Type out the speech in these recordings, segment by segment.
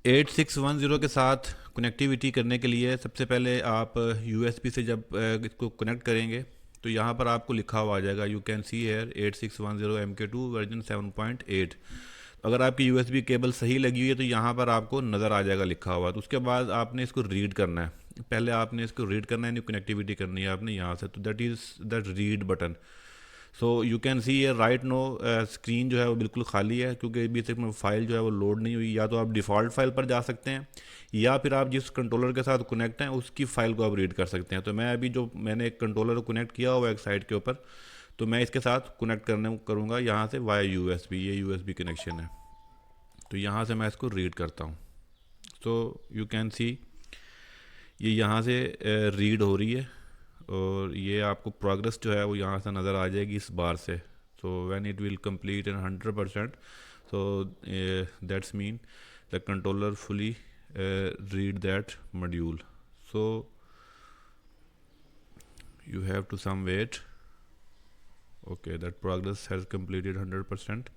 8610 के साथ कनेक्टिविटी करने के लिए सबसे पहले आप यूएसबी से जब इसको कनेक्ट करेंगे तो यहाँ पर आपको लिखा हुआ आ जाएगा, you can see here 8610 MK2 version 7.8। अगर आपकी यूएसबी केबल सही लगी हुई है तो यहाँ पर आपको नज़र आ जाएगा लिखा हुआ। तो उसके बाद आपने इसको रीड करना है, पहले आपने इसको रीड करना है, कनेक्टिविटी करनी है आपने यहाँ से, तो that is that read button. So you can सी ये राइट नो स्क्रीन जो है वो बिल्कुल खाली है क्योंकि अभी तक में फाइल जो है वो लोड नहीं हुई। या तो आप डिफ़ॉल्ट फाइल पर जा सकते हैं या फिर आप जिस कंट्रोलर के साथ कनेक्ट हैं उसकी फ़ाइल को आप रीड कर सकते हैं। तो मैं अभी जो मैंने एक कंट्रोलर को कनेक्ट किया हुआ है एक साइड के ऊपर, तो मैं इसके साथ कनेक्ट करने करूँगा यहाँ से वाया यूएसबी, ये यूएसबी कनेक्शन है। तो यहाँ से मैं इसको रीड करता हूँ। तो यू कैन सी ये यहाँ से रीड हो रही है और ये आपको प्रोग्रेस जो है वो यहाँ से नज़र आ जाएगी इस बार से। So when it will complete in 100%, so that's mean the controller fully read that module. So you have to some wait. Okay, that progress has completed 100%.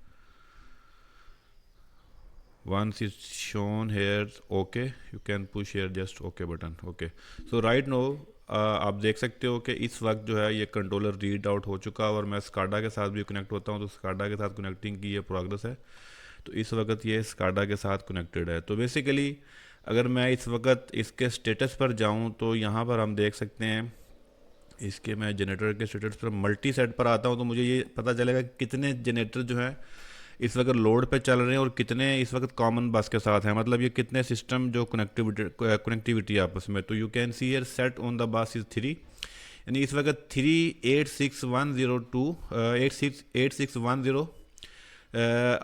Once it's shown here okay, you can push here just okay button. Okay, so right now आप देख सकते हो कि इस वक्त जो है ये कंट्रोलर रीड आउट हो चुका है और मैं स्काडा के साथ भी कनेक्ट होता हूँ तो स्काडा के साथ कनेक्टिंग की ये प्रोग्रेस है। तो इस वक्त ये स्काडा के साथ कनेक्टेड है। तो बेसिकली अगर मैं इस वक्त इसके स्टेटस पर जाऊँ तो यहाँ पर हम देख सकते हैं, इसके मैं जनरेटर के स्टेटस पर मल्टी सेट पर आता हूँ तो मुझे ये पता चलेगा कि कितने जनरेटर जो हैं इस वक्त लोड पे चल रहे हैं और कितने इस वक्त कॉमन बस के साथ हैं, मतलब ये कितने सिस्टम जो कनेक्टिविटी आपस में। तो you can see here set on the bus is 3, यानी इस वक्त 8610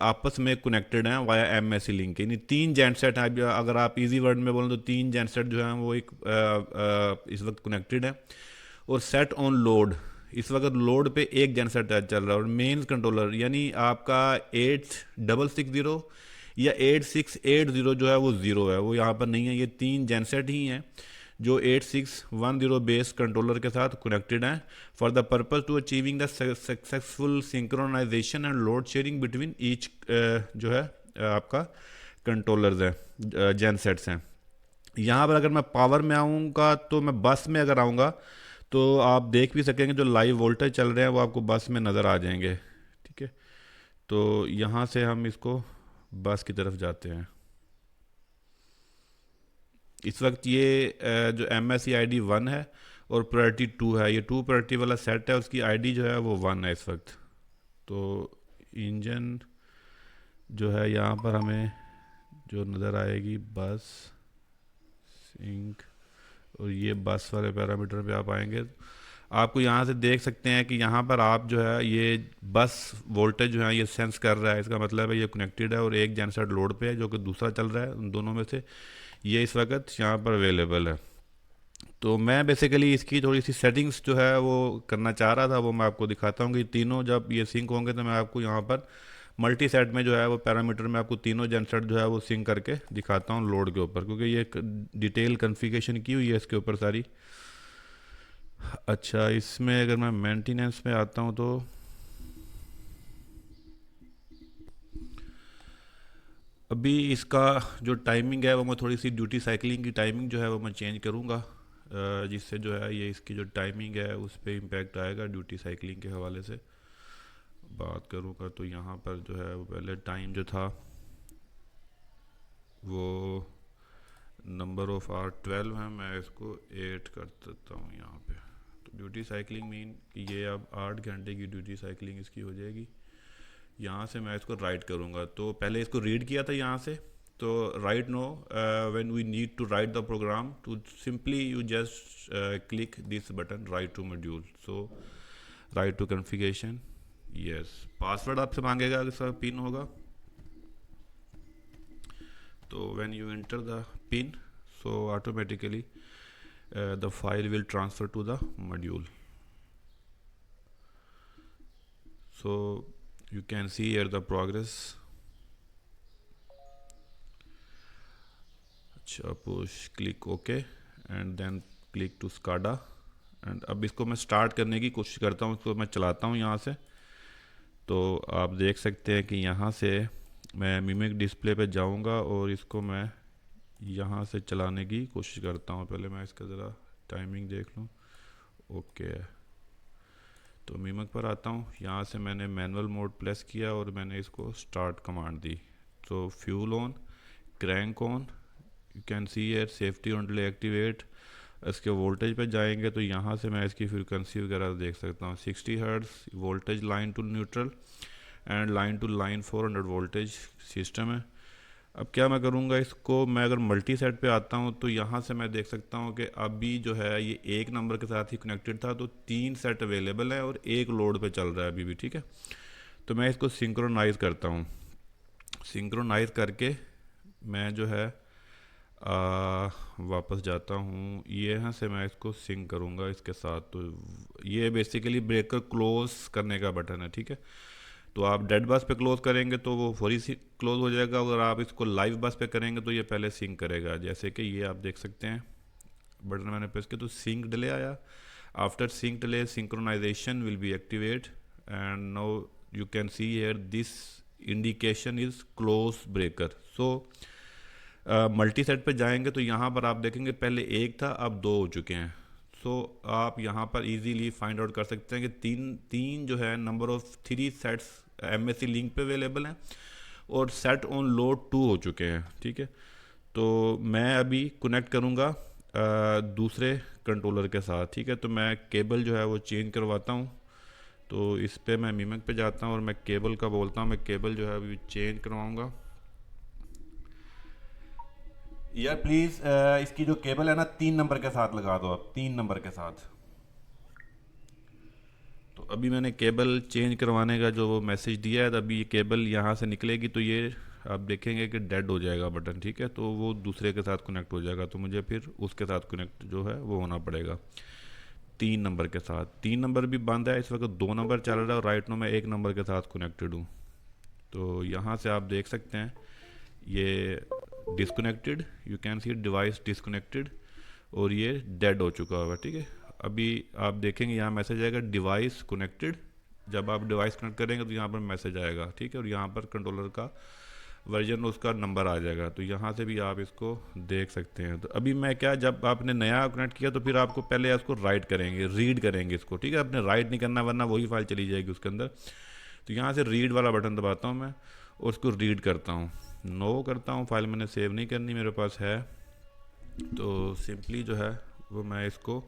आपस में कनेक्टेड हैं वाया एमएससी लिंक, यानी 3 जेनसेट हैं। अगर आप इजी वर्ड में बोलें तो 3 जेनसेट जो हैं वो एक इस वक्त कनेक्टेड हैं। और सेट ऑन लोड, इस वक्त लोड पे एक जनसेट चल रहा है और मेन कंट्रोलर यानी आपका 8660 या 8680 जो है वो ज़ीरो है, वो यहाँ पर नहीं है। ये 3 जनसेट ही हैं जो 8610 बेस कंट्रोलर के साथ कनेक्टेड हैं for the purpose to achieving the successful synchronization and load sharing between each जो है आपका कंट्रोलर्स हैं, जनसेट्स हैं। यहाँ पर अगर मैं पावर में आऊँगा तो मैं बस में अगर आऊँगा तो आप देख भी सकेंगे जो लाइव वोल्टेज चल रहे हैं वो आपको बस में नज़र आ जाएंगे। ठीक है, तो यहाँ से हम इसको बस की तरफ जाते हैं। इस वक्त ये जो M S C I D 1 है और प्रायोरिटी 2 है, ये 2 प्रायोरिटी वाला सेट है, उसकी आईडी जो है वो 1 है इस वक्त। तो इंजन जो है यहाँ पर हमें जो नज़र आएगी बस सिंक, और ये बस वाले पैरामीटर पे आप आएंगे आपको यहाँ से देख सकते हैं कि यहाँ पर आप जो है ये बस वोल्टेज जो है ये सेंस कर रहा है, इसका मतलब है ये कनेक्टेड है और एक जनसेट लोड पे है जो कि दूसरा चल रहा है, उन दोनों में से ये इस वक्त यहाँ पर अवेलेबल है। तो मैं बेसिकली इसकी थोड़ी सी सेटिंग्स जो है वो करना चाह रहा था, वो मैं आपको दिखाता हूँ कि तीनों जब ये सिंक होंगे तो मैं आपको यहाँ पर मल्टी सेट में जो है वो पैरामीटर में आपको तीनों जनसेट जो है वो सिंक करके दिखाता हूँ लोड के ऊपर, क्योंकि ये डिटेल कन्फिगरेशन की हुई है इसके ऊपर सारी। अच्छा, इसमें अगर मैं मेंटेनेंस में आता हूँ तो अभी इसका जो टाइमिंग है वो मैं थोड़ी सी ड्यूटी साइकिलिंग की टाइमिंग जो है वो मैं चेंज करूँगा, जिससे जो है ये इसकी जो टाइमिंग है उस पर इम्पेक्ट आएगा। ड्यूटी साइकिलिंग के हवाले से बात करूँगा तो यहाँ पर जो है वो पहले टाइम जो था वो नंबर ऑफ आवर 12 है, मैं इसको 8 कर देता हूँ यहाँ पे। तो ड्यूटी साइकिलिंग मीन कि ये अब 8 घंटे की ड्यूटी साइकिलिंग इसकी हो जाएगी। यहाँ से मैं इसको राइट करूँगा, तो पहले इसको रीड किया था यहाँ से, तो write no when we need to write the program to simply you just click this button write to module. So write to configuration, yes. Password आपसे मांगेगा, इसका पिन होगा, तो when you enter the pin, so automatically the file will transfer to the module. So you can see here the progress. अच्छा, push click OK and then click to SCADA and अब इसको मैं start करने की कोशिश करता हूँ, इसको मैं चलाता हूँ यहाँ से। तो आप देख सकते हैं कि यहाँ से मैं मिमिक डिस्प्ले पे जाऊँगा और इसको मैं यहाँ से चलाने की कोशिश करता हूँ। पहले मैं इसका ज़रा टाइमिंग देख लूँ। ओके, तो मीमक पर आता हूँ। यहाँ से मैंने मैनुअल मोड प्रेस किया और मैंने इसको स्टार्ट कमांड दी। तो fuel on, crank on, you can see here safety on delay activate. इसके वोल्टेज पे जाएंगे तो यहाँ से मैं इसकी फ्रीक्वेंसी वगैरह देख सकता हूँ। 60 hertz voltage line to neutral and line to line 400 voltage system है। अब क्या मैं करूँगा, इसको मैं अगर मल्टी सेट पे आता हूँ तो यहाँ से मैं देख सकता हूँ कि अभी जो है ये एक नंबर के साथ ही कनेक्टेड था, तो 3 सेट अवेलेबल है और एक लोड पे चल रहा है अभी भी। ठीक है, तो मैं इसको सिंक्रोनाइज़ करता हूँ। सिंक्रोनाइज़ करके मैं जो है वापस जाता हूँ। ये यहाँ से मैं इसको सिंक करूँगा इसके साथ। तो ये बेसिकली ब्रेकर क्लोज करने का बटन है। ठीक है, तो आप डेड बस पे क्लोज करेंगे तो वो फौरी क्लोज हो जाएगा। अगर आप इसको लाइव बस पे करेंगे तो ये पहले सिंक करेगा। जैसे कि ये आप देख सकते हैं, बटन मैंने प्रेस किया तो सिंक डिले आया। After sync delay synchronization will be activate and now you can see here this indication is close breaker. So multi set पे जाएंगे तो यहाँ पर आप देखेंगे पहले एक था, अब दो हो चुके हैं। सो आप यहाँ पर इजीली फाइंड आउट कर सकते हैं कि तीन तीन जो है number of 3 sets MSC link पे अवेलेबल हैं और सेट ऑन लोड 2 हो चुके हैं। ठीक है, तो मैं अभी कनेक्ट करूँगा दूसरे कंट्रोलर के साथ। ठीक है, तो मैं केबल जो है वो चेंज करवाता हूँ। तो इस पे मैं मीमक पे जाता हूँ और मैं केबल का बोलता हूँ, मैं केबल जो है अभी चेंज करवाऊँगा। यार प्लीज़ इसकी जो केबल है ना 3 नंबर के साथ लगा दो आप, 3 नंबर के साथ। तो अभी मैंने केबल चेंज करवाने का जो मैसेज दिया है, तो अभी ये केबल यहाँ से निकलेगी तो ये आप देखेंगे कि डेड हो जाएगा बटन। ठीक है, तो वो दूसरे के साथ कनेक्ट हो जाएगा, तो मुझे फिर उसके साथ कनेक्ट जो है वो होना पड़ेगा 3 नंबर के साथ। 3 नंबर भी बंद है इस वक्त, 2 नंबर चल रहा है और राइट नो मैं 1 नंबर के साथ कनेक्टेड हूँ। तो यहाँ से आप देख सकते हैं ये disconnected, you can C device disconnected, और ये डेड हो चुका होगा। ठीक है, अभी आप देखेंगे यहाँ मैसेज आएगा डिवाइस कनेक्टेड। जब आप डिवाइस कनेक्ट करेंगे तो यहाँ पर मैसेज आएगा। ठीक है, और यहाँ पर कंट्रोलर का वर्जन उसका नंबर आ जाएगा, तो यहाँ से भी आप इसको देख सकते हैं। तो अभी मैं क्या, जब आपने नया कनेक्ट किया तो फिर आपको पहले इसको राइट करेंगे, रीड करेंगे इसको। ठीक है, आपने राइट नहीं करना वरना वही फाइल चली जाएगी उसके अंदर। तो यहाँ से रीड वाला बटन दबाता हूँ मैं और उसको रीड करता हूँ, नो करता हूँ। फाइल मैंने सेव नहीं करनी, मेरे पास है। तो सिंपली जो है वो मैं इसको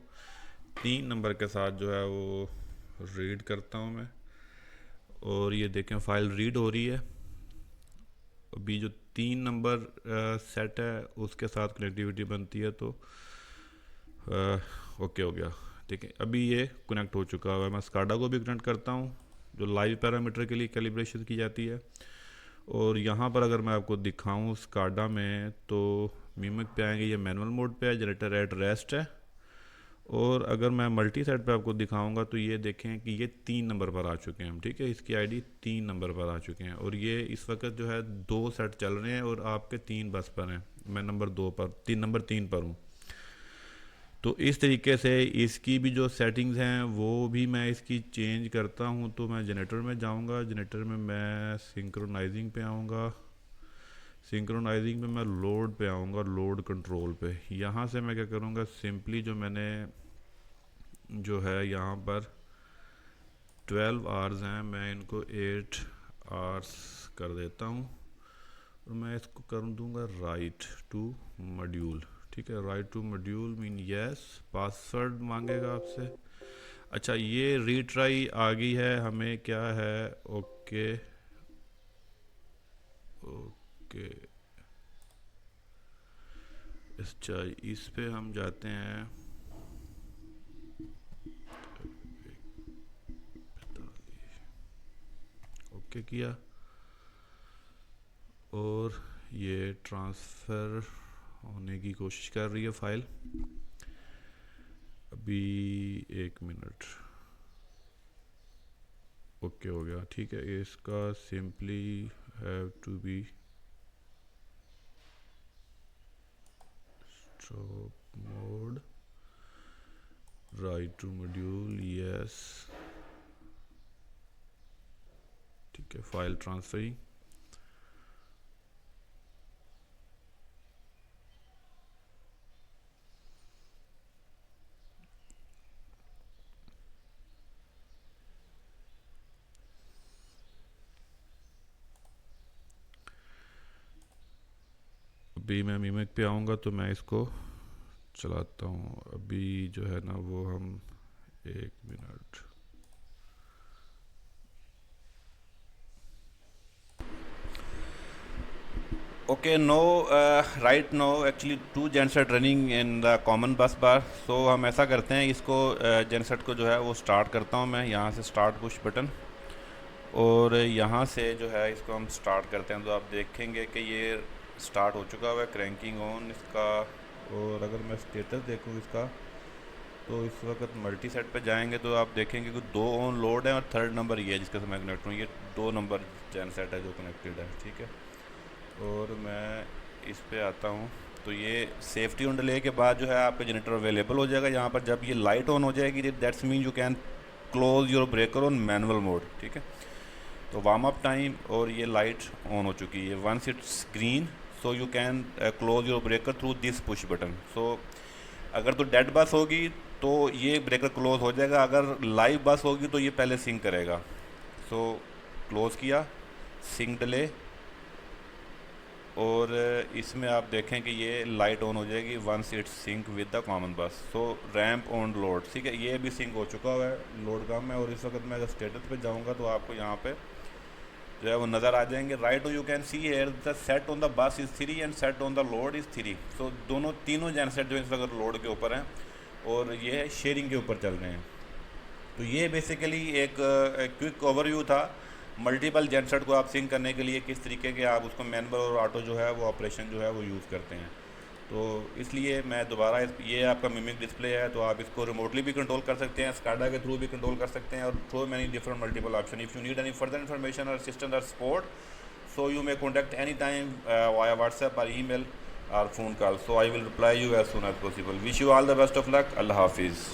3 नंबर के साथ जो है वो रीड करता हूँ मैं, और ये देखें फाइल रीड हो रही है। अभी जो 3 नंबर सेट है उसके साथ कनेक्टिविटी बनती है, तो ओके हो गया। ठीक है, अभी ये कनेक्ट हो चुका है। मैं स्काडा को भी कनेक्ट करता हूँ जो लाइव पैरामीटर के लिए कैलिब्रेशन की जाती है। और यहाँ पर अगर मैं आपको दिखाऊँ स्काडा में, तो मीमक पे आएंगे, ये मैनुअल मोड पे है, जनरेटर एट रेस्ट है। और अगर मैं मल्टी सेट पे आपको दिखाऊंगा तो ये देखें कि ये 3 नंबर पर आ चुके हैं हम। ठीक है, इसकी आईडी 3 नंबर पर आ चुके हैं और ये इस वक्त जो है 2 सेट चल रहे हैं और आपके 3 बस पर हैं। मैं नंबर 2 पर, नंबर 3 पर हूँ। तो इस तरीके से इसकी भी जो सेटिंग्स हैं वो भी मैं इसकी चेंज करता हूँ। तो मैं जनरेटर में जाऊँगा, जनरेटर में मैं सिंक्रोनाइजिंग पे आऊँगा, सिंक्रोनाइजिंग में मैं लोड पे आऊँगा, लोड कंट्रोल पे। यहाँ से मैं क्या करूँगा, सिंपली जो मैंने जो है यहाँ पर 12 आवर्स हैं, मैं इनको 8 आवर्स कर देता हूँ और मैं इसको कर दूँगा राइट टू मॉड्यूल। ठीक है, write to module mean yes, password मांगेगा आपसे। अच्छा, ये रीट्राई आ गई है, हमें क्या है, ओके ओके। अच्छा, इस पे हम जाते हैं, ओके किया और ये ट्रांसफ़र होने की कोशिश कर रही है फाइल। अभी 1 मिनट, ओके हो गया। ठीक है, इसका simply have to be stop mode, write to module, yes. ठीक है, फाइल ट्रांसफरिंग। अभी मैं मीमिक पे आऊँगा तो मैं इसको चलाता हूँ। अभी जो है ना वो हम 1 minute. Okay, no, right now actually two genset running in the common bus bar. So हम ऐसा करते हैं, इसको genset को जो है वो स्टार्ट करता हूँ मैं यहाँ से, स्टार्ट पुश बटन, और यहाँ से जो है इसको हम स्टार्ट करते हैं तो आप देखेंगे कि ये स्टार्ट हो चुका हुआ है, क्रैंकिंग ऑन इसका। और अगर मैं स्टेटस देखूँ इसका तो इस वक्त मल्टी सेट पे जाएंगे तो आप देखेंगे कि 2 ऑन लोड है और थर्ड नंबर ये है जिसके साथ मैं कनेक्ट हूँ। ये 2 नंबर जेन सेट है जो कनेक्टेड है, ठीक है। और मैं इस पे आता हूँ तो ये सेफ्टी ऑन डिले के बाद जो है आपका जनरेटर अवेलेबल हो जाएगा यहाँ पर। जब ये लाइट ऑन हो जाएगी that's mean you can close your breaker on manual mode, ठीक है। तो वार्म अप टाइम और ये लाइट ऑन हो चुकी है। Once it's green so you can close your breaker through this push button. So अगर तो डेड बस होगी तो ये ब्रेकर क्लोज हो जाएगा, अगर लाइव बस होगी तो ये पहले सिंक करेगा। सो क्लोज किया, सिंक डिले, और इसमें आप देखें कि ये लाइट ऑन हो जाएगी once it's sync with the common bus. So ramp on load, ठीक है, ये भी सिंक हो चुका हुआ है, लोड कम है। और इस वक्त मैं अगर स्टेटस पे जाऊंगा तो आपको यहाँ पे जो है वो नज़र आ जाएंगे। Right you can see here the set on the bus is 3 and set on the load is 3। So तीनों जेन सेट जो इस वक्त लोड के ऊपर हैं और ये शेयरिंग के ऊपर चल रहे हैं। तो ये बेसिकली एक क्विक ओवरव्यू था मल्टीपल जेनसेट को आप सिंक करने के लिए, किस तरीके के आप उसको मैनुअल और ऑटो जो है वो ऑपरेशन जो है वो यूज़ करते हैं। तो इसलिए मैं दोबारा ये आपका मिमिक डिस्प्ले है तो आप इसको रिमोटली भी कंट्रोल कर सकते हैं, स्काडा के थ्रू भी कंट्रोल कर सकते हैं, और through many different multiple option. If you need any further information और असिस्टेंस और support so you may contact any time via WhatsApp और ईमेल और phone call. So I will reply you as soon as possible. Wish you all the best of luck. अल्लाह हाफिज़।